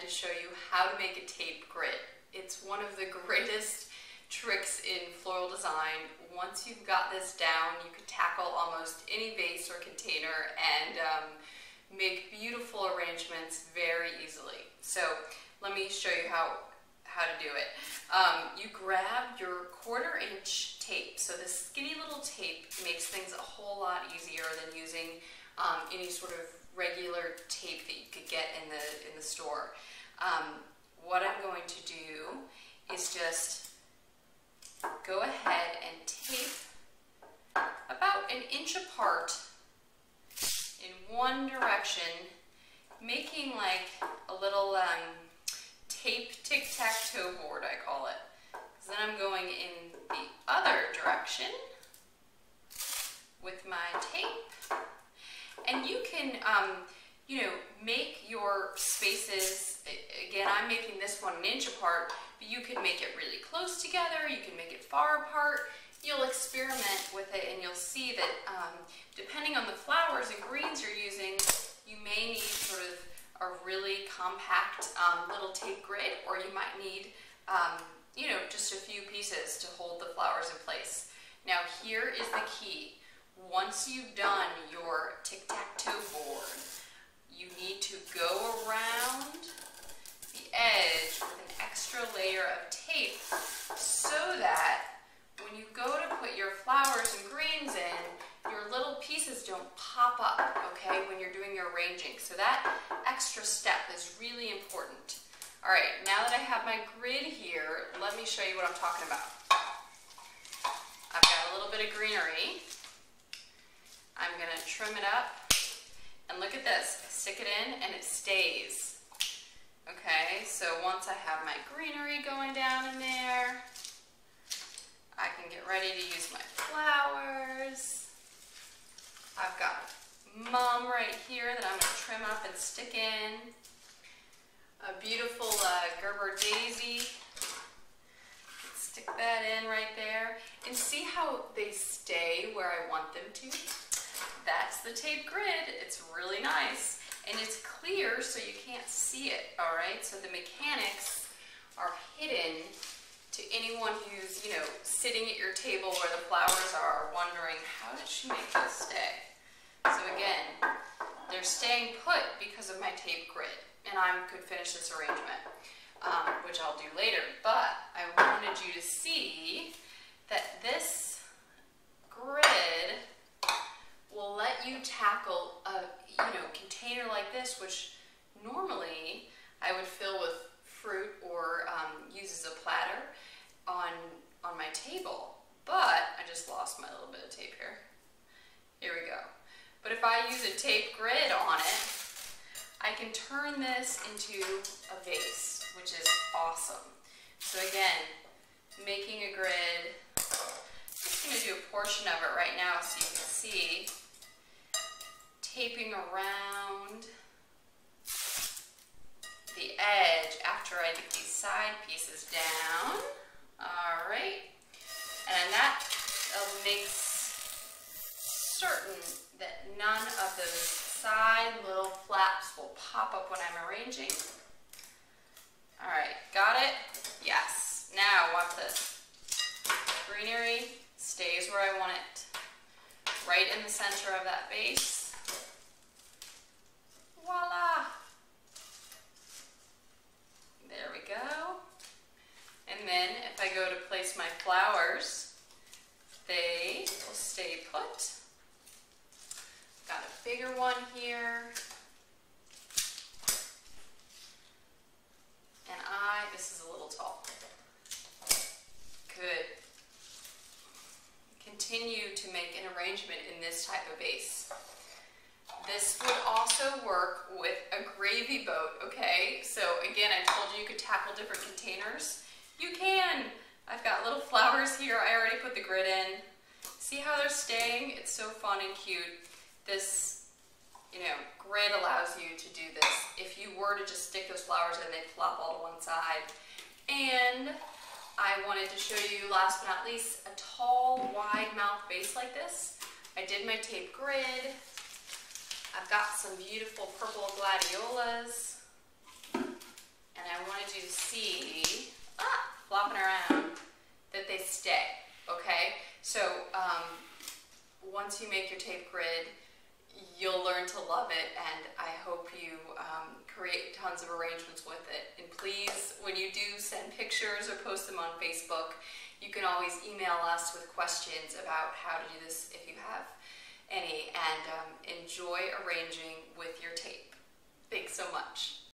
to show you how to make a tape grid. It's one of the greatest tricks in floral design. Once you've got this down, you can tackle almost any vase or container and make beautiful arrangements very easily. So let me show you how to do it. You grab your 1/4-inch tape. So this skinny little tape makes things a whole lot easier than using any sort of regular tape that you could get in the store. What I'm going to do is just go ahead and tape about 1 inch apart in one direction, making like a little tape tic-tac-toe board, I call it. Then I'm going in the other direction with my tape. And you can, make your spaces, again, I'm making this one 1 inch apart, but you could make it really close together, you can make it far apart. You'll experiment with it and you'll see that depending on the flowers and greens you're using, you may need sort of a really compact little tape grid, or you might need just a few pieces to hold the flowers in place. Now here is the key. Once you've done your tic-tac-toe board, you need to go around the edge with an extra layer of tape so that when you go to put your flowers and greens in, your little pieces don't pop up, okay, when you're doing your arranging. So that extra step is really important. All right, now that I have my grid here, let me show you what I'm talking about. I've got a little bit of greenery. I'm gonna trim it up, and look at this. I stick it in and it stays. Okay, so once I have my greenery going down in there, I can get ready to use my flowers. I've got mum right here that I'm gonna trim up and stick in. A beautiful Gerber daisy. Stick that in right there. And see how they stay where I want them to? That's the tape grid. It's really nice. And it's clear so you can't see it, all right? So the mechanics are hidden to anyone who's, sitting at your table where the flowers are, wondering, how did she make this stay? So again, they're staying put because of my tape grid. And I could finish this arrangement, which I'll do later. But I wanted you to see that this grid will let you tackle a container like this, which normally I would fill with fruit or use as a platter on my table. But I just lost my little bit of tape here. Here we go. But if I use a tape grid on it, I can turn this into a vase, which is awesome. So again, making a grid, just going to do a portion of it right now so you can see. Taping around the edge after I get these side pieces down. All right. And that makes certain that none of those side little flaps will pop up when I'm arranging. All right, got it? Yes. Now watch this. Greenery stays where I want it, right in the center of that vase. Voila! There we go. And then if I go to place my flowers, they will stay put. Got a bigger one here. And this is a little tall. Good. Continue to make an arrangement in this type of vase. This would also work with a gravy boat, okay? So again, I told you could tackle different containers. You can. I've got little flowers here. I already put the grid in. See how they're staying? It's so fun and cute. This, grid allows you to do this. If you were to just stick those flowers in, they'd flop all to one side. And I wanted to show you, last but not least, a tall, wide mouth vase like this. I did my tape grid. I've got some beautiful purple gladiolas. and I wanted you to see, flopping around, that they stay, okay? So once you make your tape grid, you'll learn to love it, and I hope you create tons of arrangements with it. And please, when you do send pictures or post them on Facebook, you can always email us with questions about how to do this if you have any, and enjoy arranging with your tape. Thanks so much.